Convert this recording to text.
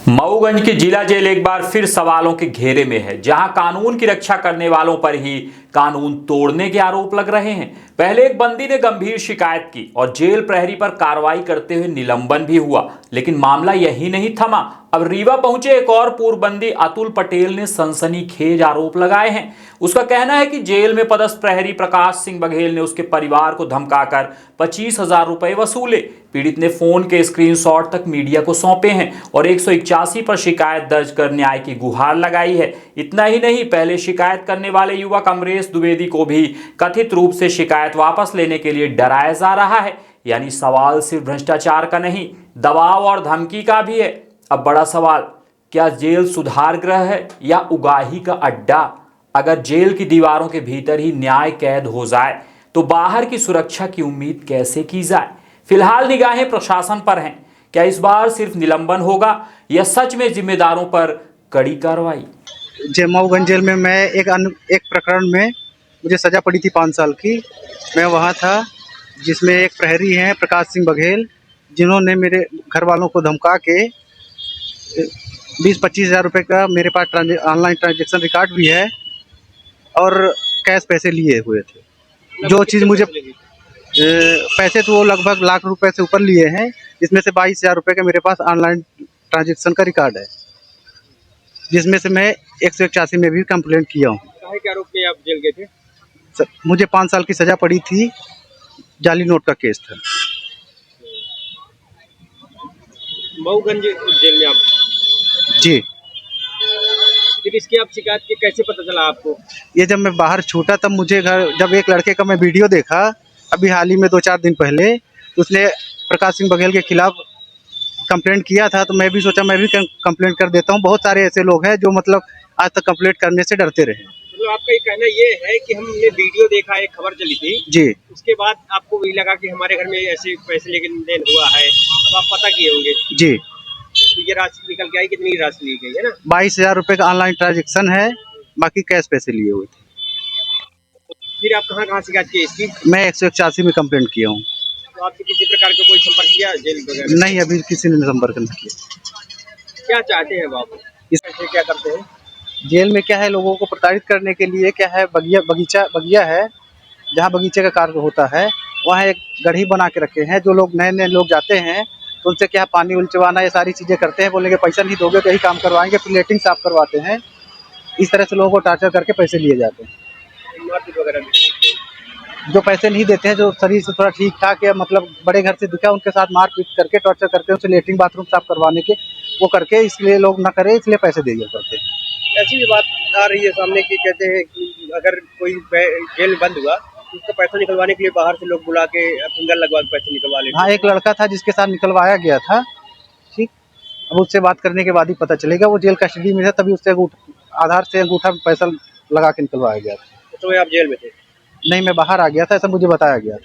मऊगंज की जिला जेल एक बार फिर सवालों के घेरे में है, जहां कानून की रक्षा करने वालों पर ही कानून तोड़ने के आरोप लग रहे हैं। पहले एक बंदी ने गंभीर शिकायत की और जेल प्रहरी पर कार्रवाई करते हुए निलंबन भी हुआ, लेकिन मामला यही नहीं थमा। अब रीवा पहुंचे एक और पूर्व बंदी अतुल पटेल ने सनसनीखेज आरोप लगाए हैं। उसका कहना है कि जेल में पदस्थ प्रहरी प्रकाश सिंह बघेल ने उसके परिवार को धमकाकर 25,000 रुपए वसूले। पीड़ित ने फोन के स्क्रीनशॉट तक मीडिया को सौंपे हैं और 181 पर शिकायत दर्ज कर न्याय की गुहार लगाई है। इतना ही नहीं, पहले शिकायत करने वाले युवक अमरेश द्विवेदी को भी कथित रूप से शिकायत वापस लेने के लिए डराया जा रहा है। यानी सवाल सिर्फ भ्रष्टाचार का नहीं, दबाव और धमकी का भी है। अब बड़ा सवाल, क्या जेल सुधार गृह है या उगाही का अड्डा? अगर जेल की दीवारों के भीतर ही न्याय कैद हो जाए तो बाहर की सुरक्षा की उम्मीद कैसे की जाए? फिलहाल निगाहें प्रशासन पर हैं। क्या इस बार सिर्फ निलंबन होगा या सच में जिम्मेदारों पर कड़ी कार्रवाई? मऊगंज जेल में मैं एक प्रकरण में मुझे सजा पड़ी थी 5 साल की। मैं वहाँ था जिसमें एक प्रहरी हैं प्रकाश सिंह बघेल, जिन्होंने मेरे घर वालों को धमका के 20-25 हज़ार रुपये का मेरे पास ऑनलाइन ट्रांजेक्शन रिकॉर्ड भी है और कैश पैसे लिए हुए थे। जो चीज़ मुझे पैसे तो वो लगभग लाख रुपए से ऊपर लिए हैं, जिसमें से 22,000 रुपये का मेरे पास ऑनलाइन ट्रांजेक्शन का रिकॉर्ड है, जिसमें से मैं 181 में भी कंप्लेंट किया हूँ। काहे के आरोप में आप जेल गए थे? मुझे 5 साल की सज़ा पड़ी थी, जाली नोट का केस था। मऊगंज जेल में आप? जी। फिर इसकी आप शिकायत की कैसे पता चला आपको? ये जब मैं बाहर छूटा तब मुझे जब एक लड़के का मैं वीडियो देखा अभी हाल ही में 2-4 दिन पहले, तो उसने प्रकाश सिंह बघेल के खिलाफ कंप्लेंट किया था, तो मैं भी सोचा मैं भी कंप्लेंट कर देता हूँ। बहुत सारे ऐसे लोग हैं जो मतलब आज तक कंप्लेंट करने से डरते रहे। मतलब आपका ये कहना ये है कि हमने वीडियो देखा, एक खबर चली थी जी। उसके बाद आपको भी लगा कि हमारे घर में ऐसे पैसे लेन देन हुआ है, तो आप पता किए होंगे। जी। तो ये राशि निकल के आई, कितनी राशि ली गई है ना? 22,000 रुपये का ऑनलाइन ट्रांजेक्शन है, बाकी कैश पैसे लिए हुए थे। फिर आप कहाँ शिकायत की इसकी? मैं 181 में कंप्लेंट किया हूँ। तो आपसे किसी प्रकार का कोई संपर्क किया जेल वगैरह? नहीं, अभी किसी ने संपर्क नहीं किया। क्या चाहते हैं आप? इससे क्या करते हैं? जेल में क्या है, लोगों को प्रताड़ित करने के लिए क्या है, बगिया है, जहाँ बगीचे का कार्य होता है वहाँ एक गढ़ी बना के रखे हैं। जो लोग नए लोग जाते हैं तो उनसे क्या पानी उलचवाना, ये सारी चीज़ें करते हैं। बोलेंगे पैसा नहीं दोगे तो यही काम करवाएंगे, फिर लेटरिन साफ करवाते हैं। इस तरह से लोगों को टार्चर करके पैसे लिए जाते हैं। मारपीट वगैरह भी? जो पैसे नहीं देते हैं, जो शरीर से थोड़ा ठीक ठाक या मतलब बड़े घर से दिखा, उनके साथ मारपीट करके टॉर्चर करके उनसे लेटरिन बाथरूम साफ करवाने के वो करके, इसलिए लोग ना करें, इसलिए पैसे दे दिया करते हैं। ऐसी भी बात आ रही है सामने की, कहते हैं कि अगर कोई जेल बंद हुआ तो उसका पैसा निकलवाने के लिए बाहर से लोग बुला के फिंगर लगवा के पैसे निकलवा लेते हैं। हाँ, एक लड़का था जिसके साथ निकलवाया गया था। ठीक, अब उससे बात करने के बाद ही पता चलेगा। वो जेल कस्टडी में था, तभी उससे आधार से अंगूठा पैसा लगा के निकलवाया गया था। तो आप जेल में थे? नहीं, मैं बाहर आ गया था, ऐसा मुझे बताया गया था।